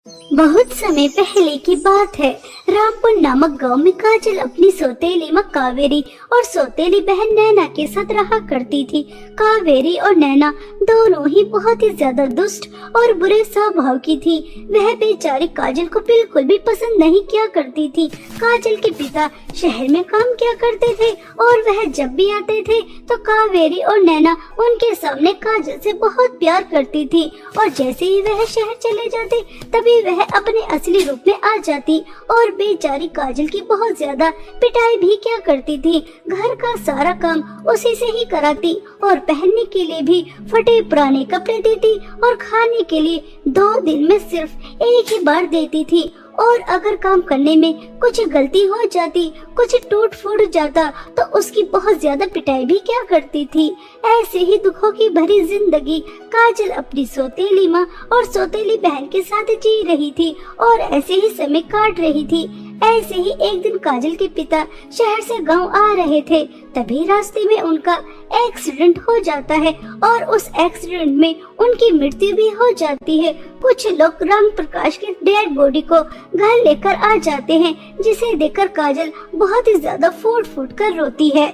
बहुत समय पहले की बात है। रामपुर नामक गांव में काजल अपनी सौतेली मां कावेरी और सौतेली बहन नैना के साथ रहा करती थी। कावेरी और नैना दोनों ही बहुत ही ज्यादा दुष्ट और बुरे स्वभाव की थी। वह बेचारी काजल को बिल्कुल भी पसंद नहीं किया करती थी। काजल के पिता शहर में काम किया करते थे और वह जब भी आते थे तो कावेरी और नैना उनके सामने काजल से बहुत प्यार करती थी और जैसे ही वह शहर चले जाते तभी वह अपने असली रूप में आ जाती और बेचारी काजल की बहुत ज्यादा पिटाई भी किया करती थी। घर का सारा काम उसी से ही कराती और पहनने के लिए भी फटे पुराने कपड़े देती और खाने के लिए 2 दिन में सिर्फ एक ही बार देती थी। और अगर काम करने में कुछ गलती हो जाती, कुछ टूट फूट जाता तो उसकी बहुत ज्यादा पिटाई भी क्या करती थी। ऐसे ही दुखों की भरी जिंदगी काजल अपनी सौतेली माँ और सौतेली बहन के साथ जी रही थी और ऐसे ही समय काट रही थी। ऐसे ही एक दिन काजल के पिता शहर से गांव आ रहे थे, तभी रास्ते में उनका एक्सीडेंट हो जाता है और उस एक्सीडेंट में उनकी मृत्यु भी हो जाती है। कुछ लोग राम प्रकाश की डेड बॉडी को घर लेकर आ जाते हैं, जिसे देखकर काजल बहुत ही ज्यादा फूट फूट कर रोती है।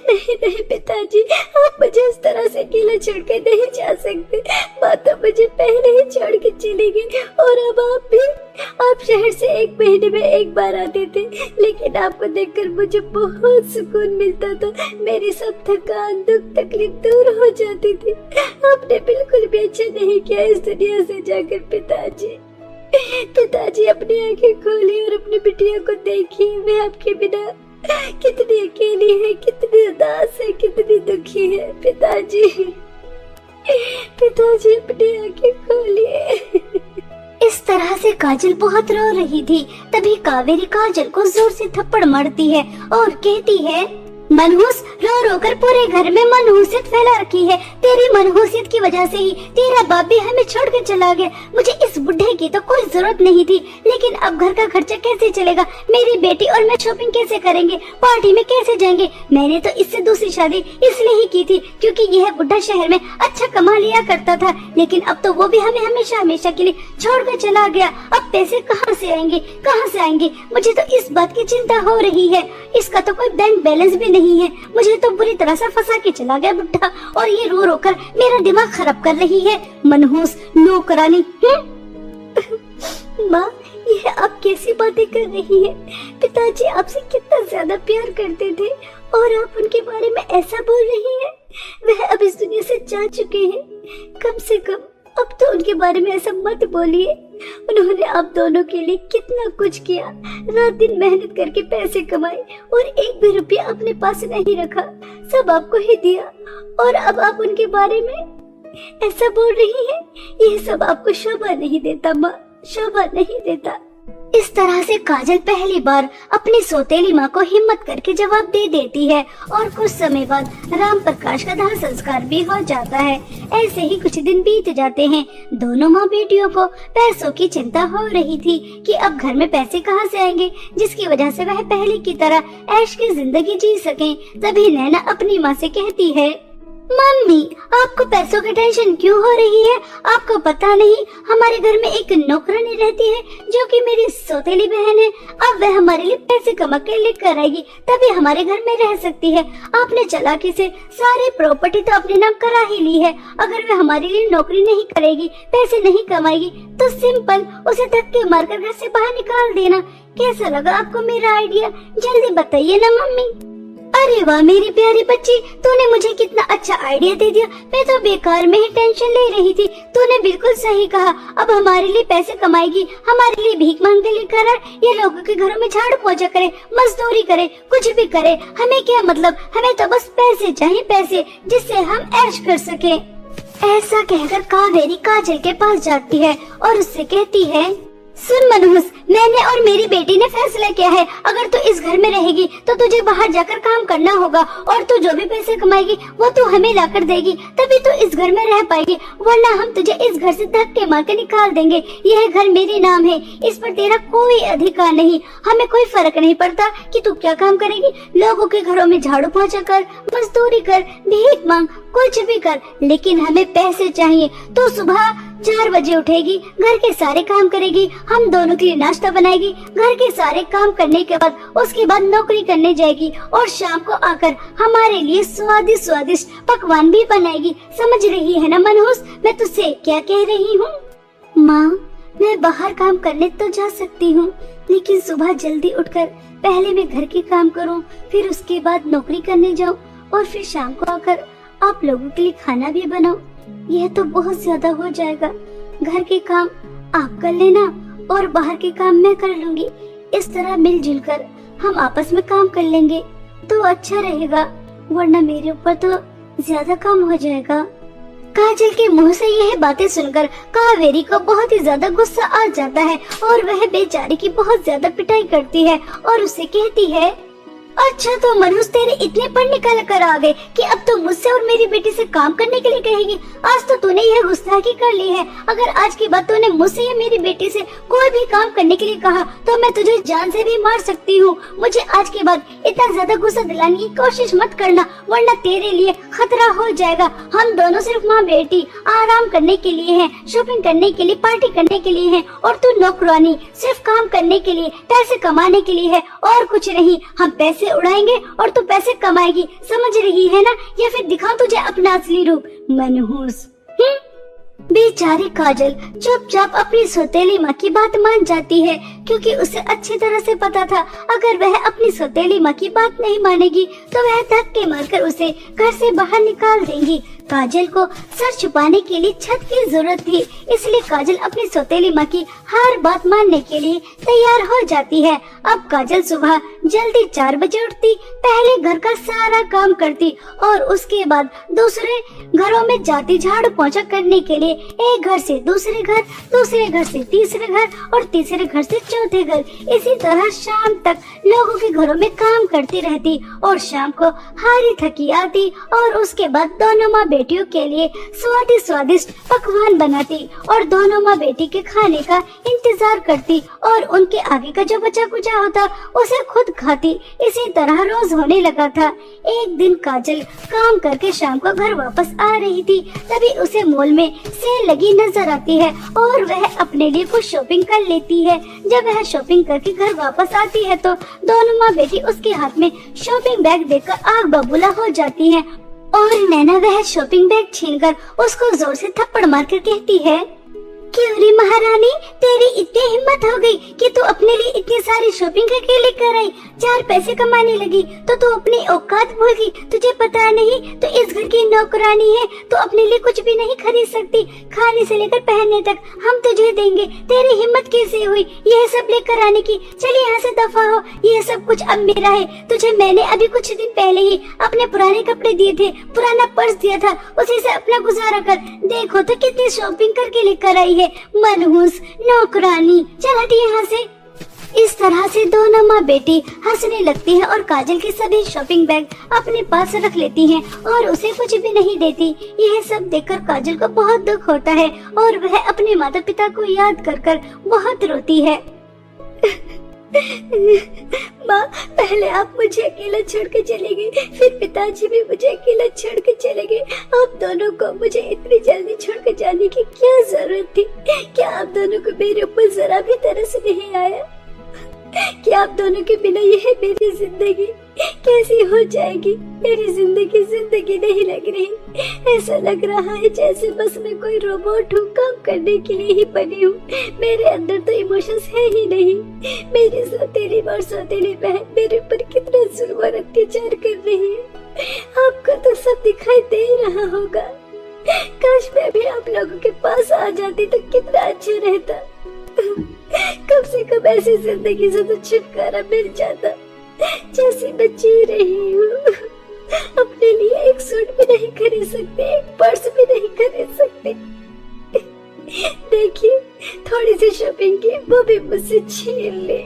नहीं पिताजी, आप मुझे इस तरह से अकेला छोड़ के नहीं जा सकते। माँ तो मुझे पहले ही छोड़ के चली गई और अब आप भी। आप शहर से 1 महीने में 1 बार आते थे, लेकिन आपको देखकर मुझे बहुत सुकून मिलता था। मेरी सब थकान, दुख, तकलीफ दूर हो जाती थी। आपने बिल्कुल भी अच्छा नहीं किया इस दुनिया से जाकर पिताजी। पिताजी अपनी आंखें खोली और अपनी बिटिया को देखिए। मैं आपके बिना कितनी अकेली है, कितनी उदास है, कितनी दुखी है। पिताजी अपनी आंखें खोलिए। इस तरह से काजल बहुत रो रही थी। तभी कावेरी काजल को जोर से थप्पड़ मारती है और कहती है, मनहूस, रो रो कर पूरे घर में मनहूसियत फैला रखी है। तेरी मनहूसियत की वजह से ही तेरा बाप भी हमें छोड़कर चला गया। मुझे इस बुढ़े की तो कोई जरूरत नहीं थी, लेकिन अब घर का खर्चा कैसे चलेगा? मेरी बेटी और मैं शॉपिंग कैसे करेंगे? पार्टी में कैसे जाएंगे? मैंने तो इससे दूसरी शादी इसलिए ही की थी क्योंकि यह बुढ़ा शहर में अच्छा कमा लिया करता था, लेकिन अब तो वो भी हमें हमेशा हमेशा के लिए छोड़कर चला गया। अब पैसे कहाँ से आएंगे, कहाँ से आएंगे? मुझे तो इस बात की चिंता हो रही है। इसका तो कोई बैंक बैलेंस भी नहीं है। मुझे तो बुरी तरह से फंसा के चला गया बुढ़ा और ये रो रो कर मेरा दिमाग खराब कर रही है। मनहूस नौकरानी। माँ, ये आप कैसी बातें कर रही है? पिताजी आपसे कितना ज्यादा प्यार करते थे और आप उनके बारे में ऐसा बोल रही हैं। वह अब इस दुनिया से जा चुके हैं। कम से कम अब तो उनके बारे में ऐसा मत बोलिए। उन्होंने आप दोनों के लिए कितना कुछ किया, रात दिन मेहनत करके पैसे कमाए और 1 भी रुपया अपने पास नहीं रखा, सब आपको ही दिया और अब आप उनके बारे में ऐसा बोल रही हैं। यह सब आपको शोभा नहीं देता माँ, शोभा नहीं देता। इस तरह से काजल पहली बार अपनी सौतेली माँ को हिम्मत करके जवाब दे देती है और कुछ समय बाद राम प्रकाश का दाह संस्कार भी हो जाता है। ऐसे ही कुछ दिन बीत जाते हैं। दोनों माँ बेटियों को पैसों की चिंता हो रही थी कि अब घर में पैसे कहाँ से आएंगे, जिसकी वजह से वह पहले की तरह ऐश की जिंदगी जी सकें। तभी नैना अपनी माँ से कहती है, मम्मी, आपको पैसों की टेंशन क्यों हो रही है? आपको पता नहीं हमारे घर में एक नौकरानी रहती है जो कि मेरी सौतेली बहन है। अब वह हमारे लिए पैसे कमा के लेकर आएगी, तभी हमारे घर में रह सकती है। आपने चालाकी से सारी प्रॉपर्टी तो अपने नाम करा ही ली है। अगर वह हमारे लिए नौकरी नहीं करेगी, पैसे नहीं कमाएगी, तो सिंपल उसे धक्के मारकर घर से बाहर निकाल देना। कैसा लगा आपको मेरा आइडिया? जल्दी बताइए ना मम्मी। अरे वाह मेरी प्यारी बच्ची, तूने मुझे कितना अच्छा आइडिया दे दिया। मैं तो बेकार में ही टेंशन ले रही थी। तूने बिल्कुल सही कहा। अब हमारे लिए पैसे कमाएगी, हमारे लिए भीख मांगते लेकर आए, ये लोगों के घरों में झाड़ू पोछा करे, मजदूरी करे, कुछ भी करे, हमें क्या मतलब? हमें तो बस पैसे चाहिए, पैसे, जिससे हम ऐश कर सके। ऐसा कहकर कावेरी काजल के पास जाती है और उससे कहती है, सुन मनहूस, मैंने और मेरी बेटी ने फैसला किया है, अगर तू इस घर में रहेगी तो तुझे बाहर जाकर काम करना होगा और तू जो भी पैसे कमाएगी वो तू हमें लाकर देगी, तभी तू इस घर में रह पाएगी, वरना हम तुझे इस घर से धक्के मार के निकाल देंगे। यह घर मेरे नाम है, इस पर तेरा कोई अधिकार नहीं। हमें कोई फर्क नहीं पड़ता कि तू क्या काम करेगी, लोगों के घरों में झाड़ू पोंछा कर, मजदूरी कर, भीख मांग, कुछ भी कर, लेकिन हमें पैसे चाहिए। तो सुबह 4 बजे उठेगी, घर के सारे काम करेगी, हम दोनों के लिए नाश्ता बनाएगी, घर के सारे काम करने के बाद उसके बाद नौकरी करने जाएगी और शाम को आकर हमारे लिए स्वादिष्ट स्वादिष्ट पकवान भी बनाएगी। समझ रही है ना मनहूस, मैं तुझसे क्या कह रही हूँ? माँ, मैं बाहर काम करने तो जा सकती हूँ, लेकिन सुबह जल्दी उठकर पहले मैं घर के काम करूँ, फिर उसके बाद नौकरी करने जाऊँ और फिर शाम को आकर आप लोगों के लिए खाना भी बनाओ। यह तो बहुत ज्यादा हो जाएगा। घर के काम आप कर लेना और बाहर के काम मैं कर लूंगी। इस तरह मिलजुल कर हम आपस में काम कर लेंगे तो अच्छा रहेगा, वरना मेरे ऊपर तो ज्यादा काम हो जाएगा। काजल के मुंह से यह बातें सुनकर कावेरी को बहुत ही ज्यादा गुस्सा आ जाता है और वह बेचारी की बहुत ज्यादा पिटाई करती है और उसे कहती है, अच्छा तो मनहूस तेरे इतने पढ़ निकल कर आ गए कि अब तो मुझसे और मेरी बेटी से काम करने के लिए कहेगी। आज तो तूने यह गुस्ताखी कर ली है। अगर आज के बाद तूने मुझसे या मेरी बेटी से कोई भी काम करने के लिए कहा तो मैं तुझे जान से भी मार सकती हूँ। मुझे आज के बाद इतना ज्यादा गुस्सा दिलाने की कोशिश मत करना, वरना तेरे लिए खतरा हो जाएगा। हम दोनों सिर्फ माँ बेटी आराम करने के लिए हैं, शॉपिंग करने के लिए, पार्टी करने के लिए हैं, और तू नौकरानी सिर्फ काम करने के लिए, पैसे कमाने के लिए है और कुछ नहीं। हम पैसे उड़ाएंगे और तू पैसे कमाएगी, समझ रही है ना? या फिर दिखाऊं तुझे अपना असली रूप, मनहूस। बेचारी काजल चुपचाप अपनी सौतेली माँ की बात मान जाती है, क्योंकि उसे अच्छी तरह से पता था अगर वह अपनी सौतेली माँ की बात नहीं मानेगी तो वह धक्के मारकर उसे घर से बाहर निकाल देंगी। काजल को सर छुपाने के लिए छत की जरूरत थी, इसलिए काजल अपनी सौतेली माँ की हर बात मानने के लिए तैयार हो जाती है। अब काजल सुबह जल्दी 4 बजे उठती, पहले घर का सारा काम करती और उसके बाद दूसरे घरों में जाती झाड़ू पोंछा करने के लिए। एक घर से दूसरे घर, दूसरे घर से तीसरे घर और तीसरे घर से चौथे घर, इसी तरह शाम तक लोगों के घरों में काम करती रहती और शाम को हारी थकी आती और उसके बाद दोनों माँ बेटियों के लिए स्वादिष्ट स्वादिष्ट पकवान बनाती और दोनों माँ बेटी के खाने का इंतजार करती और उनके आगे का जो बचा कुचा होता उसे खुद खाती। इसी तरह रोज होने लगा था। एक दिन काजल काम करके शाम को घर वापस आ रही थी, तभी उसे मॉल में सेल लगी नजर आती है और वह अपने लिए कुछ शॉपिंग कर लेती है। जब वह शॉपिंग करके घर वापस आती है तो दोनों माँ बेटी उसके हाथ में शॉपिंग बैग देखकर आग बबूला हो जाती है और नैना वह शॉपिंग बैग छीनकर उसको जोर से थप्पड़ मारकर कहती है, क्यों रे महारानी, तेरी इतनी हिम्मत हो गई कि तू अपने लिए इतनी सारी शॉपिंग करके लेकर आई, 4 पैसे कमाने लगी तो तू अपनी औकात भूल गई। तुझे पता नहीं तो इस घर की नौकरानी है, तो अपने लिए कुछ भी नहीं खरीद सकती, खाने से लेकर पहनने तक हम तुझे देंगे। तेरी हिम्मत कैसे हुई यह सब लेकर आने की? चल यहाँ से दफा हो, यह सब कुछ अब मेरा है। तुझे मैंने अभी कुछ दिन पहले ही अपने पुराने कपड़े दिए थे, पुराना पर्स दिया था, उसी से अपना गुजारा कर। देखो तो कितनी शॉपिंग करके लेकर आई है मनहूस नौकरानी, चल हट यहाँ से। इस तरह से दोनों माँ बेटी हंसने लगती है और काजल के सभी शॉपिंग बैग अपने पास रख लेती हैं और उसे कुछ भी नहीं देती। यह सब देखकर काजल को बहुत दुख होता है और वह अपने माता पिता को याद कर कर बहुत रोती है। माँ, पहले आप मुझे अकेला छोड़ के चले गए, फिर पिताजी भी मुझे अकेला छोड़ के चले गए। आप दोनों को मुझे इतनी जल्दी छोड़ के जाने की क्या जरूरत थी? क्या आप दोनों को मेरे ऊपर जरा भी तरस नहीं आया? क्या आप दोनों के बिना यह मेरी जिंदगी कैसी हो जाएगी? मेरी जिंदगी जिंदगी नहीं लग रही। ऐसा लग रहा है जैसे बस मैं कोई रोबोट हूँ, काम करने के लिए ही बनी हूँ। मेरे अंदर तो इमोशंस है ही नहीं। मेरी सौतेली और सौतेली बहन मेरे ऊपर कितना जुल्म और अत्याचार कर रही है। आपको तो सब दिखाई दे रहा होगा। काश मैं भी आप लोगों के पास आ जाती तो कितना अच्छा रहता। कम से कम ऐसी जिंदगी से तो छुटकारा मिल जाता जैसी मैं जी रही हूँ। अपने लिए एक सूट भी नहीं खरीद सकते, एक पर्स भी नहीं खरीद सकते। देखिए, थोड़ी सी शॉपिंग की वो भी मुझसे छीन ले।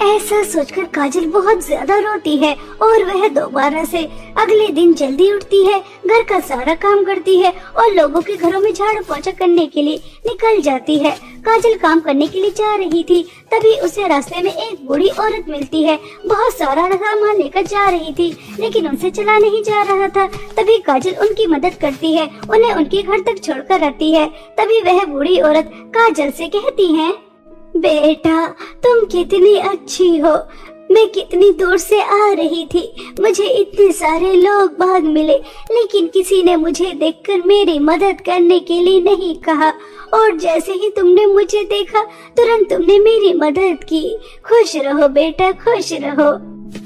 ऐसा सोचकर काजल बहुत ज्यादा रोती है और वह दोबारा से अगले दिन जल्दी उठती है, घर का सारा काम करती है और लोगों के घरों में झाड़ू पोछा करने के लिए निकल जाती है। काजल काम करने के लिए जा रही थी, तभी उसे रास्ते में एक बूढ़ी औरत मिलती है। बहुत सारा सामान लेकर जा रही थी, लेकिन उनसे चला नहीं जा रहा था। तभी काजल उनकी मदद करती है, उन्हें उनके घर तक छोड़कर आती है। तभी वह बूढ़ी औरत काजल से कहती है, बेटा तुम कितनी अच्छी हो, मैं कितनी दूर से आ रही थी, मुझे इतने सारे लोग भाग मिले, लेकिन किसी ने मुझे देखकर मेरी मदद करने के लिए नहीं कहा, और जैसे ही तुमने मुझे देखा तुरंत तुमने मेरी मदद की। खुश रहो बेटा, खुश रहो।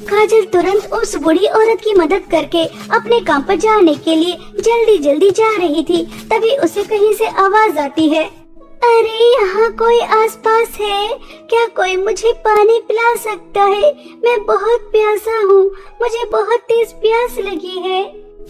काजल तुरंत उस बूढ़ी औरत की मदद करके अपने काम पर जाने के लिए जल्दी जल्दी जा रही थी। तभी उसे कहीं से आवाज आती है, अरे यहाँ कोई आसपास है क्या? कोई मुझे पानी पिला सकता है? मैं बहुत प्यासा हूँ, मुझे बहुत तेज प्यास लगी है।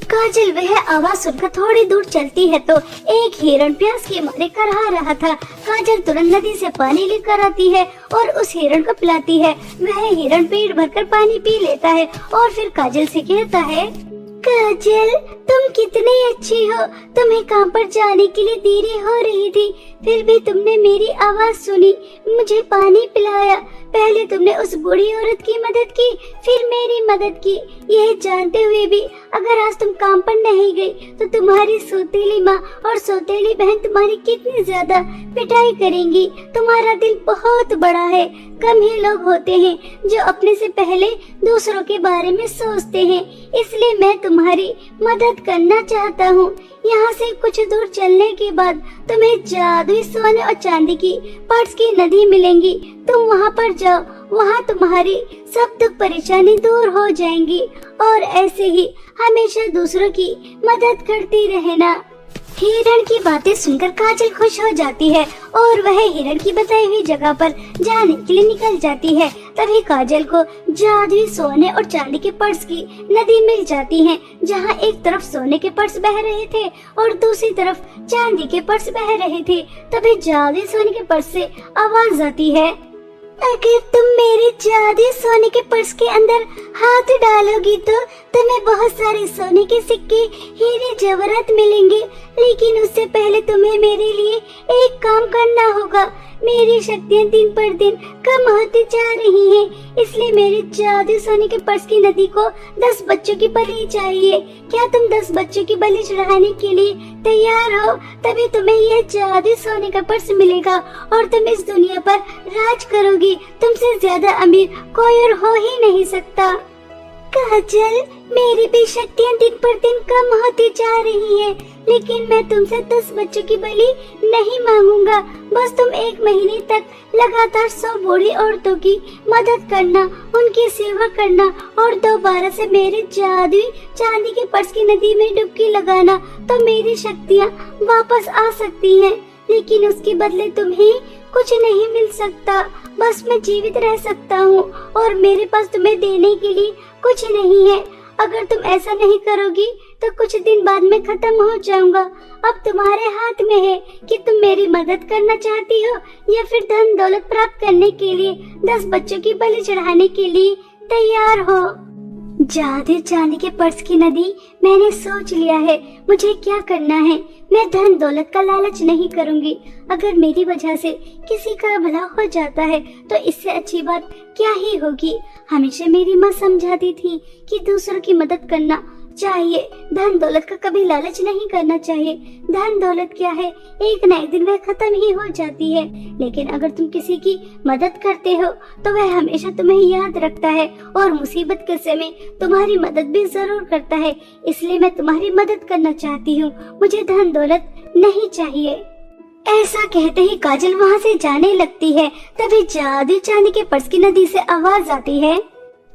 काजल वह आवाज सुनकर थोड़ी दूर चलती है तो एक हिरण प्यास के मारे करहा रहा था। काजल तुरंत नदी से पानी लेकर आती है और उस हिरण को पिलाती है। वह हिरण पेट भरकर पानी पी लेता है और फिर काजल से कहता है, काजल तुम कितनी अच्छी हो, तुम्हें काम पर जाने के लिए देरी हो रही थी, फिर भी तुमने मेरी आवाज सुनी, मुझे पानी पिलाया। पहले तुमने उस बूढ़ी औरत की मदद की, फिर मेरी मदद की। यह जानते हुए भी अगर आज तुम काम पर नहीं गई तो तुम्हारी सौतेली माँ और सौतेली बहन तुम्हारी कितनी ज्यादा पिटाई करेंगी। तुम्हारा दिल बहुत बड़ा है, कम ही लोग होते हैं जो अपने से पहले दूसरों के बारे में सोचते हैं, इसलिए मैं तुम्हारी मदद करना चाहता हूँ। यहाँ से कुछ दूर चलने के बाद तुम्हें जादुई सोने और चांदी की पर्स की नदी मिलेंगी, तुम वहाँ पर जाओ, वहाँ तुम्हारी सब दुख परेशानी दूर हो जाएंगी और ऐसे ही हमेशा दूसरों की मदद करती रहना। हिरण की बातें सुनकर काजल खुश हो जाती है और वह हिरण की बताई हुई जगह पर जाने के लिए निकल जाती है। तभी काजल को जादुई सोने और चांदी के पर्स की नदी मिल जाती है, जहाँ एक तरफ सोने के पर्स बह रहे थे और दूसरी तरफ चांदी के पर्स बह रहे थे। तभी जादुई सोने के पर्स से आवाज आती है, अगर तुम मेरे जादुई सोने के पर्स के अंदर हाथ डालोगी तो तुम्हें बहुत सारे सोने के सिक्के, हीरे जवाहरात मिलेंगे, लेकिन उससे पहले तुम्हें मेरे लिए एक काम करना होगा। मेरी शक्तियाँ दिन पर दिन कम होती जा रही हैं, इसलिए मेरे जादू सोने के पर्स की नदी को 10 बच्चों की बलि चाहिए। क्या तुम 10 बच्चों की बलि चढ़ाने के लिए तैयार हो? तभी तुम्हें यह जादू सोने का पर्स मिलेगा और तुम इस दुनिया पर राज करोगी। तुमसे ज्यादा अमीर कोई और हो ही नहीं सकता। काजल, मेरी भी शक्तियाँ दिन पर दिन कम होती जा रही है, लेकिन मैं तुमसे 10 बच्चों की बलि नहीं मांगूंगा। बस तुम 1 महीने तक लगातार 100 बूढ़ी औरतों की मदद करना, उनकी सेवा करना और दोबारा से मेरे जादुई चांदी के पर्स की नदी में डुबकी लगाना, तो मेरी शक्तियाँ वापस आ सकती हैं। लेकिन उसके बदले तुम्हें कुछ नहीं मिल सकता, बस मैं जीवित रह सकता हूँ और मेरे पास तुम्हें देने के लिए कुछ नहीं है। अगर तुम ऐसा नहीं करोगी तो कुछ दिन बाद मैं खत्म हो जाऊंगा। अब तुम्हारे हाथ में है कि तुम मेरी मदद करना चाहती हो या फिर धन दौलत प्राप्त करने के लिए 10 बच्चों की बलि चढ़ाने के लिए तैयार हो। जादू चांदी के पर्स की नदी, मैंने सोच लिया है मुझे क्या करना है। मैं धन दौलत का लालच नहीं करूंगी। अगर मेरी वजह से किसी का भला हो जाता है तो इससे अच्छी बात क्या ही होगी। हमेशा मेरी माँ समझाती थी कि दूसरों की मदद करना चाहिए, धन दौलत का कभी लालच नहीं करना चाहिए। धन दौलत क्या है, एक न एक दिन वह खत्म ही हो जाती है, लेकिन अगर तुम किसी की मदद करते हो तो वह हमेशा तुम्हें याद रखता है और मुसीबत के समय तुम्हारी मदद भी जरूर करता है। इसलिए मैं तुम्हारी मदद करना चाहती हूँ, मुझे धन दौलत नहीं चाहिए। ऐसा कहते ही काजल वहाँ से जाने लगती है। तभी जादू चांदी के पर्स की नदी से आवाज आती है,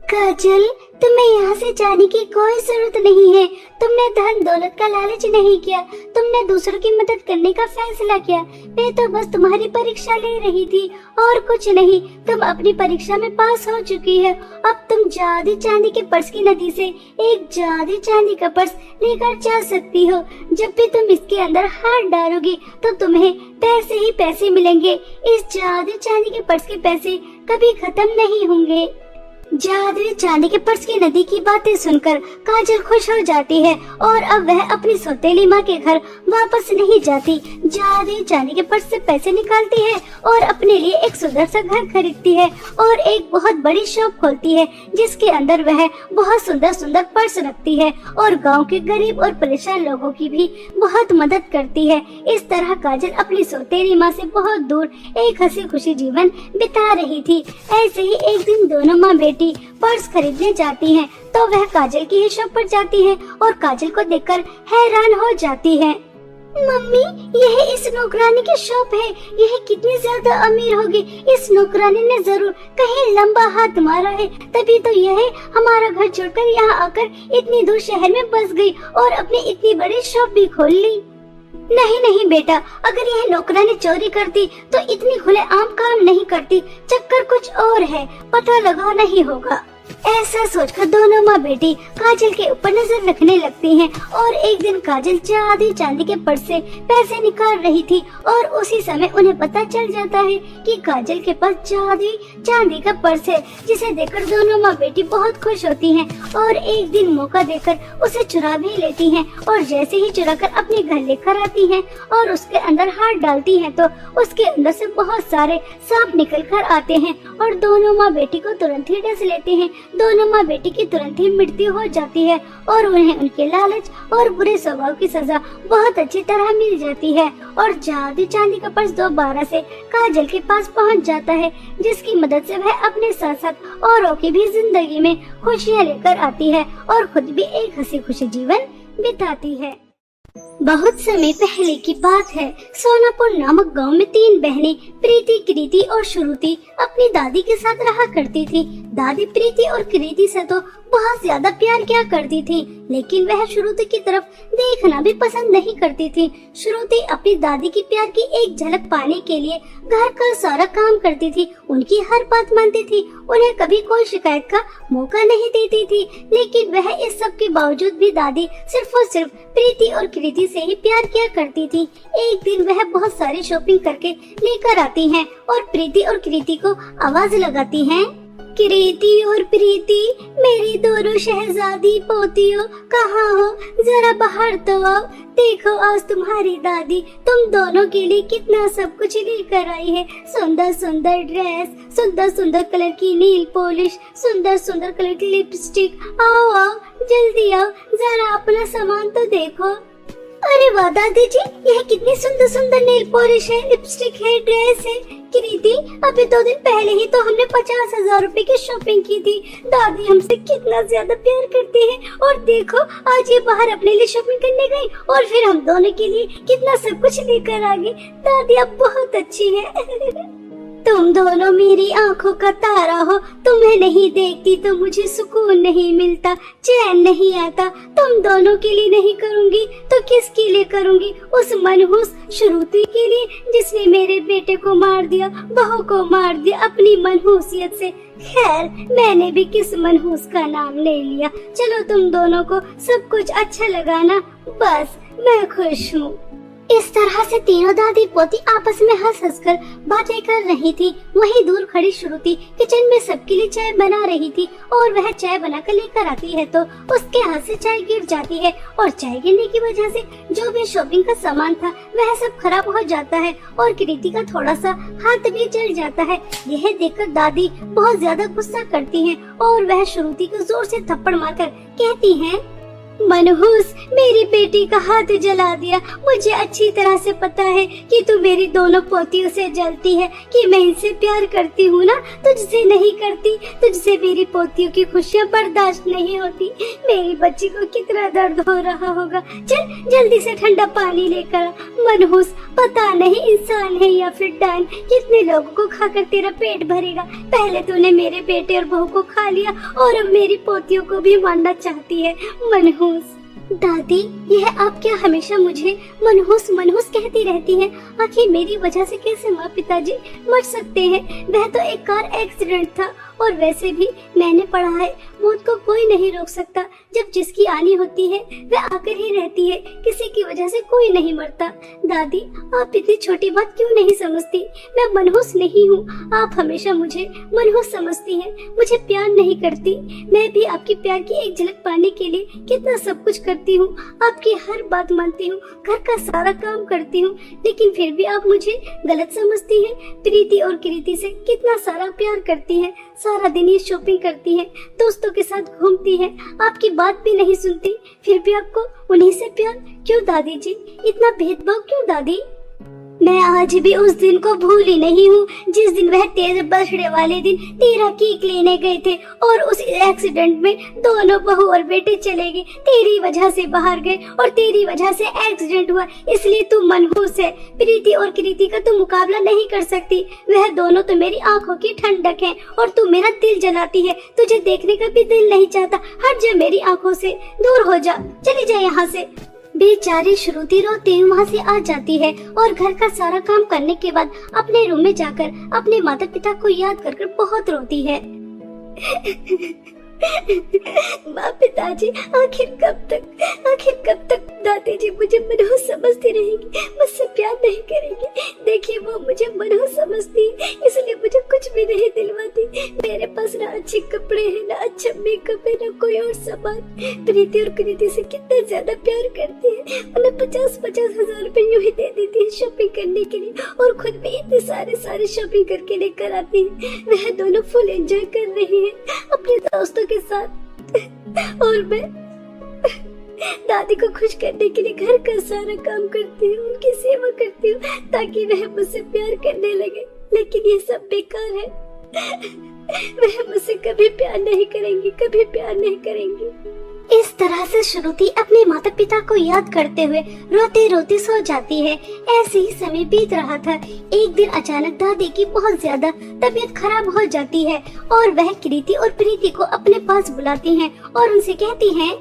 काजल तुम्हें यहाँ से जाने की कोई जरूरत नहीं है। तुमने धन दौलत का लालच नहीं किया, तुमने दूसरों की मदद करने का फैसला किया। मैं तो बस तुम्हारी परीक्षा ले रही थी और कुछ नहीं। तुम अपनी परीक्षा में पास हो चुकी है। अब तुम जादू चांदी के पर्स की नदी से एक जादू चांदी का पर्स लेकर जा सकती हो। जब भी तुम इसके अंदर हाथ डालोगी तो तुम्हें पैसे ही पैसे मिलेंगे। इस जादू चांदी के पर्स के पैसे कभी खत्म नहीं होंगे। जादुई चांदी के पर्स की नदी की बातें सुनकर काजल खुश हो जाती है और अब वह अपनी सौतेली माँ के घर वापस नहीं जाती। जादुई चांदी के पर्स से पैसे निकालती है और अपने लिए एक सुंदर सा घर खरीदती है और एक बहुत बड़ी शॉप खोलती है जिसके अंदर वह बहुत सुंदर सुंदर पर्स रखती है और गांव के गरीब और परेशान लोगों की भी बहुत मदद करती है। इस तरह काजल अपनी सौतेली माँ से बहुत दूर एक हंसी खुशी जीवन बिता रही थी। ऐसे ही एक दिन दोनों माँ बेटी पर्स खरीदने जाती हैं, तो वह काजल की ही शॉप पर जाती है और काजल को देखकर हैरान हो जाती है। मम्मी, यह इस नौकरानी की शॉप है। यह कितनी ज्यादा अमीर होगी। इस नौकरानी ने जरूर कहीं लंबा हाथ मारा है, तभी तो यह हमारा घर छोड़कर यहाँ आकर इतनी दूर शहर में बस गई और अपनी इतनी बड़ी शॉप भी खोल ली। नहीं नहीं बेटा, अगर यह नौकरानी चोरी करती तो इतनी खुलेआम काम नहीं करती। चक्कर कुछ और है, पता लगाना ही होगा। ऐसा सोचकर दोनों माँ बेटी काजल के ऊपर नजर रखने लगती हैं और एक दिन काजल जादुई चांदी के पर्स से पैसे निकाल रही थी और उसी समय उन्हें पता चल जाता है कि काजल के पास जादुई चांदी का पर्स है, जिसे देखकर दोनों माँ बेटी बहुत खुश होती हैं और एक दिन मौका देकर उसे चुरा भी लेती हैं और जैसे ही चुराकर अपने घर लेकर आती हैं और उसके अंदर हाथ डालती हैं तो उसके अंदर से बहुत सारे सांप निकल कर आते हैं और दोनों माँ बेटी को तुरंत ही डस लेते हैं। दोनों माँ बेटी की तुरंत ही मृत्यु हो जाती है और उन्हें उनके लालच और बुरे स्वभाव की सजा बहुत अच्छी तरह मिल जाती है और जादू चांदी का पर्स दोबारा से काजल के पास पहुँच जाता है, जिसकी मदद से वह अपने साथ साथ औरों की भी जिंदगी में खुशियाँ लेकर आती है और खुद भी एक हंसी खुशी जीवन बिताती है। बहुत समय पहले की बात है। सोनापुर नामक गांव में 3 बहनें प्रीति, कृति और श्रुति अपनी दादी के साथ रहा करती थी। दादी प्रीति और कृति से तो बहुत ज्यादा प्यार किया करती थी, लेकिन वह श्रुति की तरफ देखना भी पसंद नहीं करती थी। श्रुति अपनी दादी की प्यार की एक झलक पाने के लिए घर का सारा काम करती थी, उनकी हर बात मानती थी, उन्हें कभी कोई शिकायत का मौका नहीं देती थी। लेकिन वह इस सब के बावजूद भी दादी सिर्फ और सिर्फ प्रीति और कृति से ही प्यार किया करती थी। एक दिन वह बहुत सारी शॉपिंग करके लेकर आती हैं और प्रीति और कृति को आवाज लगाती हैं, कृति और प्रीति, मेरी दोनों शहजादी पोतियों, कहाँ हो? जरा बाहर तो आओ। देखो आज तुम्हारी दादी तुम दोनों के लिए कितना सब कुछ लेकर आई है। सुंदर सुंदर ड्रेस, सुंदर सुंदर कलर की नील पॉलिश, सुंदर सुंदर कलर की लिपस्टिक। आओ आओ, जल्दी आओ, जरा अपना सामान तो देखो। अरे वाह दादी जी, यह कितनी सुंदर सुंदर नेल पॉलिश है, लिपस्टिक है, ड्रेस है। कृति, अभी 2 दिन पहले ही तो हमने 50,000 रुपए की शॉपिंग की थी। दादी हमसे कितना ज्यादा प्यार करती है और देखो आज ये बाहर अपने लिए शॉपिंग करने गई और फिर हम दोनों के लिए कितना सब कुछ लेकर आ गई। दादी अब बहुत अच्छी है। तुम दोनों मेरी आंखों का तारा हो, तुम्हें नहीं देखती तो मुझे सुकून नहीं मिलता, चैन नहीं आता। तुम दोनों के लिए नहीं करूंगी तो किसके लिए करूंगी? उस मनहूस श्रुति के लिए जिसने मेरे बेटे को मार दिया, बहू को मार दिया अपनी मनहूसियत से। खैर, मैंने भी किस मनहूस का नाम ले लिया। चलो तुम दोनों को सब कुछ अच्छा लगा ना? बस मैं खुश हूँ। इस तरह से तीनों दादी पोती आपस में हंस हंस कर बातें कर रही थी। वहीं दूर खड़ी श्रुति किचन में सबके लिए चाय बना रही थी और वह चाय बनाकर लेकर आती है तो उसके हाथ से चाय गिर जाती है और चाय गिरने की वजह से जो भी शॉपिंग का सामान था वह सब खराब हो जाता है और कृति का थोड़ा सा हाथ भी जल जाता है। यह देखकर दादी बहुत ज्यादा गुस्सा करती है और वह श्रुति को जोर से थप्पड़ मारकर कहती है, मनहूस, मेरी बेटी का हाथ जला दिया। मुझे अच्छी तरह से पता है कि तू मेरी दोनों पोतियों से जलती है, कि मैं इनसे प्यार करती हूँ ना, तुझसे नहीं करती। तुझसे मेरी पोतियों की खुशियाँ बर्दाश्त नहीं होती। मेरी बच्ची को कितना दर्द हो रहा होगा। चल जल्दी से ठंडा पानी लेकर आ, मनहूस, पता नहीं इंसान है या फिर डायन, कितने लोगों को खाकर तेरा पेट भरेगा। पहले तूने मेरे बेटे और बहू को खा लिया और अब मेरी पोतियों को भी मारना चाहती है मनहूस। दादी, यह आप क्या हमेशा मुझे मनहूस मनहूस कहती रहती हैं? आखिर मेरी वजह से कैसे माँ पिताजी मर सकते हैं? वह तो एक कार एक्सीडेंट था, और वैसे भी मैंने पढ़ा है मौत को कोई नहीं रोक सकता। जब जिसकी आनी होती है वह आकर ही रहती है, किसी की वजह से कोई नहीं मरता। दादी, आप इतनी छोटी बात क्यों नहीं समझती? मैं मनहूस नहीं हूँ, आप हमेशा मुझे मनहूस समझती हैं, मुझे प्यार नहीं करती। मैं भी आपकी प्यार की एक झलक पाने के लिए कितना सब कुछ करती हूँ, आपकी हर बात मानती हूँ, घर का सारा काम करती हूँ, लेकिन फिर भी आप मुझे गलत समझती हैं। प्रीति और कृति से कितना सारा प्यार करती हैं, सारा दिन ये शॉपिंग करती हैं, दोस्तों के साथ घूमती हैं, आपकी बात भी नहीं सुनती, फिर भी आपको उन्हीं से प्यार क्यों दादी जी? इतना भेदभाव क्यों दादी? मैं आज भी उस दिन को भूली नहीं हूँ जिस दिन वह तेरे बर्थडे वाले दिन तेरा केक लेने गए थे और उस एक्सीडेंट में दोनों बहू और बेटे चले गए, तेरी वजह से बाहर गए और तेरी वजह से एक्सीडेंट हुआ, इसलिए तू मनहूस है। प्रीति और कृति का तू मुकाबला नहीं कर सकती, वह दोनों तो मेरी आंखों की ठंडक है और तू मेरा दिल जलाती है। तुझे देखने का भी दिल नहीं चाहता, हट जा मेरी आंखों से, दूर हो जा, चली जा यहाँ से। बेचारी श्रुति रोते वहाँ से आ जाती है और घर का सारा काम करने के बाद अपने रूम में जाकर अपने माता पिता को याद कर बहुत रोती है। माँ पिताजी, आखिर कब तक दादी जी मुझे मनहूस समझती रहेंगी, मुझसे प्यार नहीं करेंगी? देखिए, वो मुझे मनहूस समझती है, इसलिए मुझे कुछ भी नहीं दिलवाती। मेरे पास ना अच्छे कपड़े हैं, ना अच्छा मेकअप है, ना कोई और सामान। प्रीति और कृति से कितना ज्यादा प्यार करती है, उन्हें 50-50 हजार रुपए यूं ही दे देती है शॉपिंग करने के लिए और खुद भी इतने सारे शॉपिंग करके लेकर आती है। वह दोनों फुल एंजॉय कर रही है अपने दोस्तों के साथ, और मैं दादी को खुश करने के लिए घर का सारा काम करती हूँ, उनकी सेवा करती हूँ ताकि वह मुझसे प्यार करने लगे, लेकिन ये सब बेकार है। वह मुझसे कभी प्यार नहीं करेंगी, कभी प्यार नहीं करेंगी। इस तरह से श्रुति अपने माता पिता को याद करते हुए रोते रोते सो जाती है। ऐसे ही समय बीत रहा था। एक दिन अचानक दादी की बहुत ज्यादा तबीयत खराब हो जाती है और वह कृति और प्रीति को अपने पास बुलाती हैं और उनसे कहती हैं,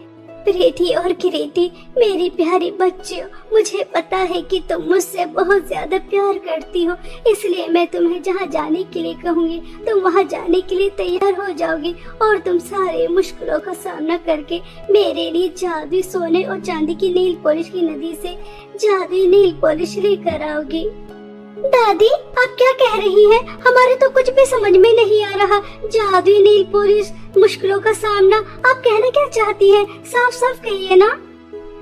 प्रीति और कृति, मेरी प्यारी बच्चियों, मुझे पता है कि तुम मुझसे बहुत ज्यादा प्यार करती हो, इसलिए मैं तुम्हें जहाँ जाने के लिए कहूँगी तुम वहाँ जाने के लिए तैयार हो जाओगी और तुम सारे मुश्किलों का सामना करके मेरे लिए जादुई सोने और चांदी की नेल पॉलिश की नदी से जादुई नेल पॉलिश लेकर आओगी। दादी, आप क्या कह रही हैं? हमारे तो कुछ भी समझ में नहीं आ रहा। जादुई नेल पॉलिश, मुश्किलों का सामना, आप कहना क्या चाहती हैं? साफ साफ कहिए ना।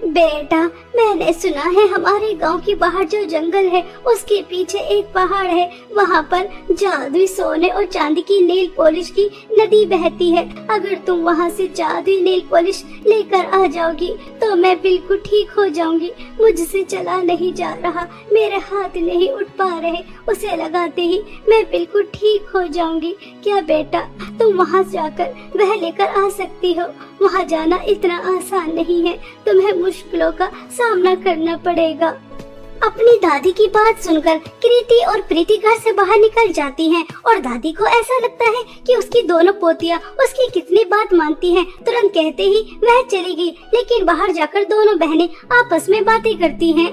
बेटा, मैंने सुना है हमारे गांव के बाहर जो जंगल है उसके पीछे एक पहाड़ है, वहाँ पर जादुई सोने और चांदी की नेल पॉलिश की नदी बहती है। अगर तुम वहाँ से जादुई नेल पॉलिश लेकर आ जाओगी तो मैं बिल्कुल ठीक हो जाऊंगी। मुझसे चला नहीं जा रहा, मेरे हाथ नहीं उठ पा रहे, उसे लगाते ही मैं बिल्कुल ठीक हो जाऊंगी। क्या बेटा, तुम वहाँ जाकर वह लेकर आ सकती हो? वहाँ जाना इतना आसान नहीं है, तुम्हें मुश्किलों का सामना करना पड़ेगा। अपनी दादी की बात सुनकर कृति और प्रीति घर से बाहर निकल जाती हैं और दादी को ऐसा लगता है कि उसकी दोनों पोतियां उसकी कितनी बात मानती हैं। तुरंत कहते ही वह चली गई, लेकिन बाहर जाकर दोनों बहनें आपस में बातें करती हैं।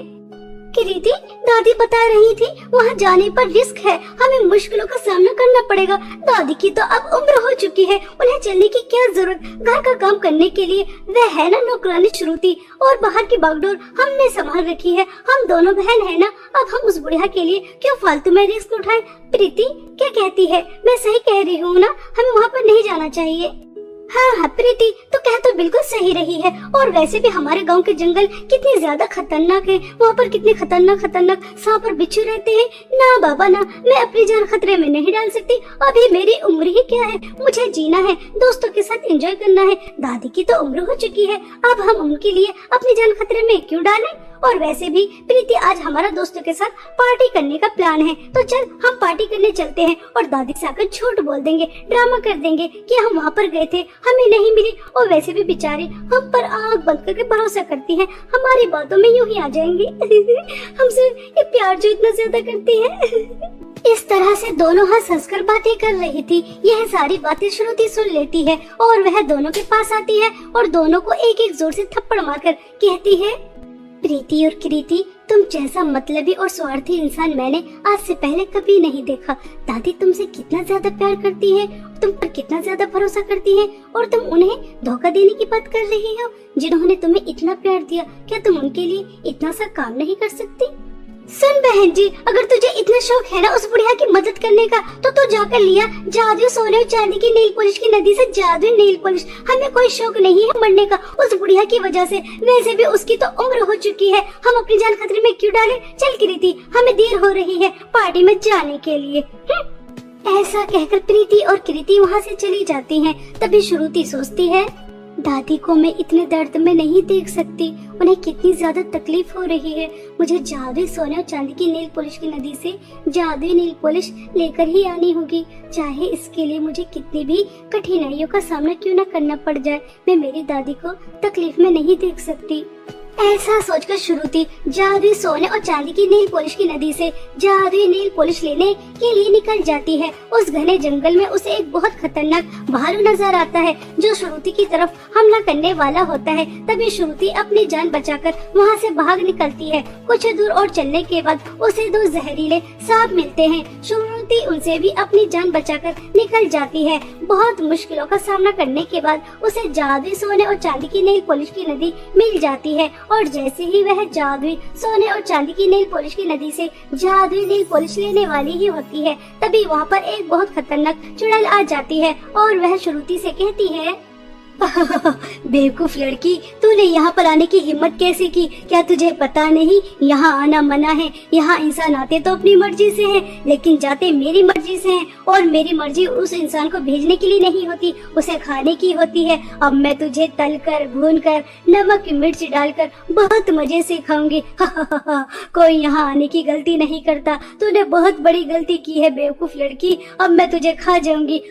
कृति, दादी बता रही थी वहाँ जाने पर रिस्क है, हमें मुश्किलों का सामना करना पड़ेगा। दादी की तो अब उम्र हो चुकी है, उन्हें चलने की क्या जरूरत? घर का काम करने के लिए वह है ना नौकरानी श्रुति, और बाहर की बागडोर हमने संभाल रखी है। हम दोनों बहन है ना, अब हम उस बुढ़िया के लिए क्यों फालतू में रिस्क उठाएं? प्रीति क्या कहती है? मैं सही कह रही हूँ ना? हमें वहाँ पर नहीं जाना चाहिए। हाँ प्रीति, तो कह तो बिल्कुल सही रही है। और वैसे भी हमारे गांव के जंगल कितने ज्यादा खतरनाक हैं, वहाँ पर कितने खतरनाक सांप और बिच्छू रहते हैं। ना बाबा ना, मैं अपनी जान खतरे में नहीं डाल सकती। अभी मेरी उम्र ही क्या है, मुझे जीना है, दोस्तों के साथ एंजॉय करना है। दादी की तो उम्र हो चुकी है, अब हम उनके लिए अपनी जान खतरे में क्यों डालें? और वैसे भी प्रीति, आज हमारा दोस्तों के साथ पार्टी करने का प्लान है, तो चल हम पार्टी करने चलते हैं। और दादी से आकर झूठ बोल देंगे, ड्रामा कर देंगे कि हम वहाँ पर गए थे हमें नहीं मिली, और वैसे भी बेचारे हम पर आँख बंद करके भरोसा करती हैं, हमारी बातों में यूं ही आ जाएंगे। हमसे ये प्यार जो इतना ज्यादा करती है। इस तरह से दोनों हंस-हंस बातें कर रही थी। यह सारी बातें श्रुति सुन लेती है और वह दोनों के पास आती है और दोनों को एक एक जोर से थप्पड़ मारकर कहती है, प्रीति और कृति, तुम जैसा मतलबी और स्वार्थी इंसान मैंने आज से पहले कभी नहीं देखा। दादी तुमसे कितना ज्यादा प्यार करती है, तुम पर कितना ज्यादा भरोसा करती है, और तुम उन्हें धोखा देने की बात कर रही हो। जिन्होंने तुम्हें इतना प्यार दिया, क्या तुम उनके लिए इतना सा काम नहीं कर सकती? सुन बहन जी, अगर तुझे इतना शौक है ना उस बुढ़िया की मदद करने का, तो तू जाकर लिया जादुई सोने और चांदी की नेल पॉलिश की नदी से जादुई नेल पॉलिश। हमें कोई शौक नहीं है मरने का उस बुढ़िया की वजह से। वैसे भी उसकी तो उम्र हो चुकी है, हम अपनी जान खतरे में क्यों डालें? चल कृति, हमें देर हो रही है पार्टी में जाने के लिए। ऐसा कहकर प्रीति और कृति वहाँ से चली जाती हैं। तभी श्रुति सोचती है, दादी को मैं इतने दर्द में नहीं देख सकती, उन्हें कितनी ज्यादा तकलीफ हो रही है। मुझे जादुई सोने और चांदी की नेल पॉलिश की नदी से जादुई नेल पॉलिश लेकर ही आनी होगी, चाहे इसके लिए मुझे कितनी भी कठिनाइयों का सामना क्यों न करना पड़ जाए। मैं मेरी दादी को तकलीफ में नहीं देख सकती। ऐसा सोचकर श्रुति जादुई सोने और चांदी की नेल पॉलिश की नदी से जादुई नेल पॉलिश लेने के लिए निकल जाती है। उस घने जंगल में उसे एक बहुत खतरनाक भालू नजर आता है जो श्रुति की तरफ हमला करने वाला होता है। तभी श्रुति अपनी जान बचाकर वहां से भाग निकलती है। कुछ दूर और चलने के बाद उसे दो जहरीले सांप मिलते हैं। श्रुति उनसे भी अपनी जान बचाकर निकल जाती है। बहुत मुश्किलों का सामना करने के बाद उसे जादुई सोने और चांदी की नेल पॉलिश की नदी मिल जाती है, और जैसे ही वह जादुई सोने और चांदी की नेल पॉलिश की नदी से जादुई नेल पॉलिश लेने वाली ही होती है, तभी वहाँ पर एक बहुत खतरनाक चुड़ैल आ जाती है और वह श्रुति से कहती है, बेवकूफ लड़की, तूने यहाँ पर आने की हिम्मत कैसे की? क्या तुझे पता नहीं यहाँ आना मना है? यहाँ इंसान आते तो अपनी मर्जी से हैं, लेकिन जाते मेरी मर्जी से हैं, और मेरी मर्जी उस इंसान को भेजने के लिए नहीं होती, उसे खाने की होती है। अब मैं तुझे तलकर, भूनकर, नमक मिर्च डालकर बहुत मजे से खाऊंगी। कोई यहाँ आने की गलती नहीं करता, तूने बहुत बड़ी गलती की है बेवकूफ लड़की, अब मैं तुझे खा जाऊंगी।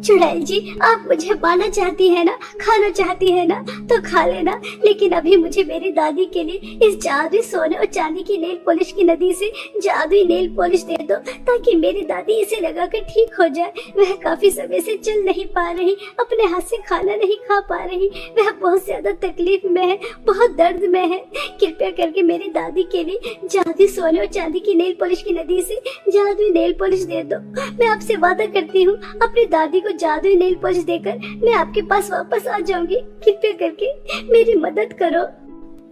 चुड़ैल जी, आप मुझे पाना चाहती है ना, खाना चाहती है ना, तो खा लेना, लेकिन अभी मुझे मेरी दादी के लिए इस जादुई सोने और चांदी की नेल पॉलिश की नदी से जादुई नेल पॉलिश दे दो, ताकि मेरी दादी इसे लगाकर ठीक हो जाए। वह काफी समय से चल नहीं पा रही, अपने हाथ से खाना नहीं खा पा रही, वह बहुत ज्यादा तकलीफ में है, बहुत दर्द में है। कृपया करके मेरी दादी के लिए जादुई सोने और चांदी की नेल पॉलिश की नदी से जादुई नेल पॉलिश दे दो। मैं आपसे वादा करती हूँ, अपनी दादी को जादुई नेल पॉलिश देकर मैं आपके पास वापस आ जाऊंगी। कृपया करके मेरी मदद करो।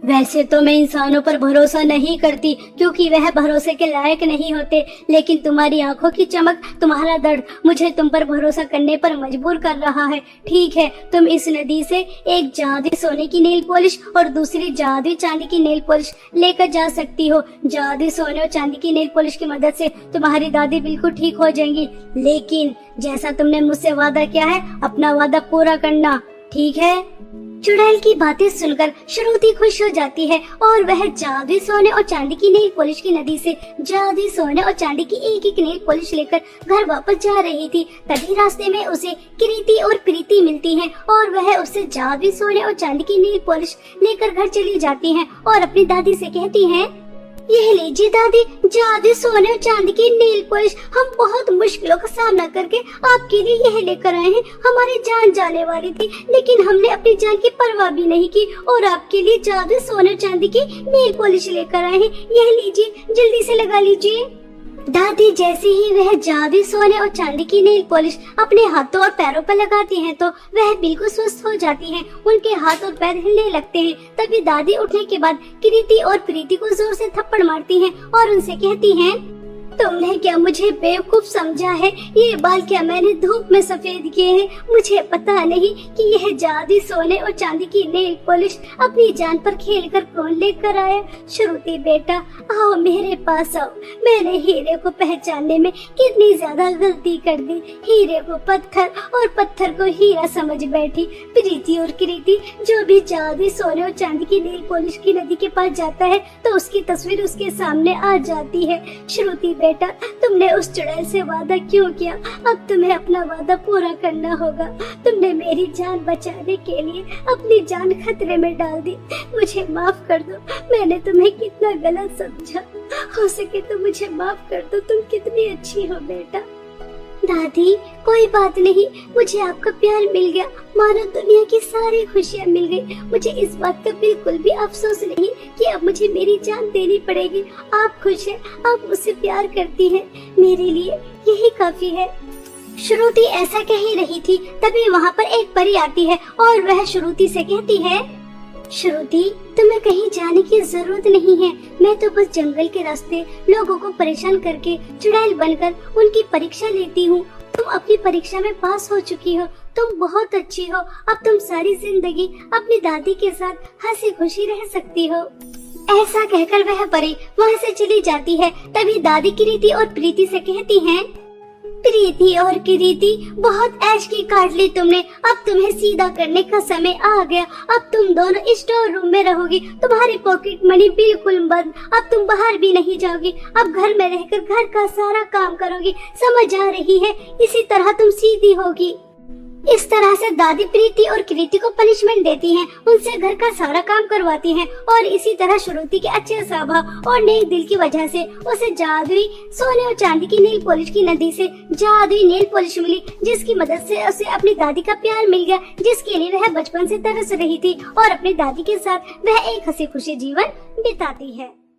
वैसे तो मैं इंसानों पर भरोसा नहीं करती, क्योंकि वह भरोसे के लायक नहीं होते, लेकिन तुम्हारी आंखों की चमक, तुम्हारा दर्द मुझे तुम पर भरोसा करने पर मजबूर कर रहा है। ठीक है, तुम इस नदी से एक जादुई सोने की नेल पॉलिश और दूसरी जादुई चांदी की नेल पॉलिश लेकर जा सकती हो। जादुई सोने और चांदी की नेल पॉलिश की मदद से तुम्हारी दादी बिल्कुल ठीक हो जाएंगी, लेकिन जैसा तुमने मुझसे वादा किया है, अपना वादा पूरा करना, ठीक है? चुड़ैल की बातें सुनकर श्रुति खुश हो जाती है और वह जादुई सोने और चांदी की नेल पॉलिश की नदी से जादुई सोने और चांदी की एक एक नेल पॉलिश लेकर घर वापस जा रही थी। तभी रास्ते में उसे कृति और प्रीति मिलती हैं और वह उससे जादुई सोने और चांदी की नेल पॉलिश लेकर घर चली जाती हैं और अपनी दादी से कहती हैं, यह लीजिए दादी, जादुई सोने और चांदी की नेल पॉलिश। हम बहुत मुश्किलों का सामना करके आपके लिए यह लेकर आए हैं। हमारी जान जाने वाली थी, लेकिन हमने अपनी जान की परवाह भी नहीं की और आपके लिए जादुई सोने और चांदी की नेल पॉलिश लेकर आए हैं। यह लीजिए, जल्दी से लगा लीजिए। दादी जैसे ही वह जादुई सोने और चांदी की नेल पॉलिश अपने हाथों और पैरों पर लगाती हैं, तो वह बिल्कुल स्वस्थ हो जाती हैं। उनके हाथ और पैर हिलने लगते हैं। तभी दादी उठने के बाद कृति और प्रीति को जोर से थप्पड़ मारती हैं और उनसे कहती हैं, तुमने क्या मुझे बेवकूफ समझा है? ये बाल क्या मैंने धूप में सफेद किए हैं? मुझे पता नहीं कि यह जादुई सोने और चांदी की नेल पॉलिश अपनी जान पर खेलकर कौन लेकर आया? श्रुति बेटा, आओ मेरे पास आओ। मैंने हीरे को पहचानने में कितनी ज्यादा गलती कर दी। हीरे को पत्थर और पत्थर को हीरा समझ बैठी। प्रीति और कृति, जो भी जादुई सोने और चांदी की नेल पॉलिश की नदी के पास जाता है तो उसकी तस्वीर उसके सामने आ जाती है। श्रुति बेटा, तुमने उस चुड़ैल से वादा क्यों किया? अब तुम्हें अपना वादा पूरा करना होगा। तुमने मेरी जान बचाने के लिए अपनी जान खतरे में डाल दी। मुझे माफ कर दो, मैंने तुम्हें कितना गलत समझा। हो सके तो मुझे माफ कर दो, तुम कितनी अच्छी हो बेटा। दादी कोई बात नहीं, मुझे आपका प्यार मिल गया, मानो दुनिया की सारी खुशियाँ मिल गई। मुझे इस बात का बिल्कुल भी अफसोस नहीं कि अब मुझे मेरी जान देनी पड़ेगी। आप खुश हैं, आप मुझसे प्यार करती हैं, मेरे लिए यही काफी है। श्रुति ऐसा कह ही रही थी, तभी वहाँ पर एक परी आती है और वह श्रुति से कहती है, श्रुति तुम्हें कहीं जाने की जरूरत नहीं है। मैं तो बस जंगल के रास्ते लोगों को परेशान करके चुड़ैल बनकर उनकी परीक्षा लेती हूँ। तुम अपनी परीक्षा में पास हो चुकी हो, तुम बहुत अच्छी हो। अब तुम सारी जिंदगी अपनी दादी के साथ हंसी खुशी रह सकती हो। ऐसा कहकर वह परी वहाँ से चली जाती है। तभी दादी कृति और प्रीति से कहती हैं, प्रीति और कृति बहुत ऐश की काट ली तुमने, अब तुम्हें सीधा करने का समय आ गया। अब तुम दोनों स्टोर रूम में रहोगी, तुम्हारी पॉकेट मनी बिल्कुल बंद। अब तुम बाहर भी नहीं जाओगी, अब घर में रहकर घर का सारा काम करोगी। समझ आ रही है? इसी तरह तुम सीधी होगी। इस तरह से दादी प्रीति और कृति को पनिशमेंट देती हैं, उनसे घर का सारा काम करवाती हैं और इसी तरह श्रुति के अच्छे स्वभाव और नेक दिल की वजह से उसे जादुई सोने और चांदी की नेल पॉलिश की नदी से जादुई नेल पॉलिश मिली, जिसकी मदद से उसे अपनी दादी का प्यार मिल गया, जिसके लिए वह बचपन से तरस रही थी और अपनी दादी के साथ वह एक हंसी खुशी जीवन बिताती है।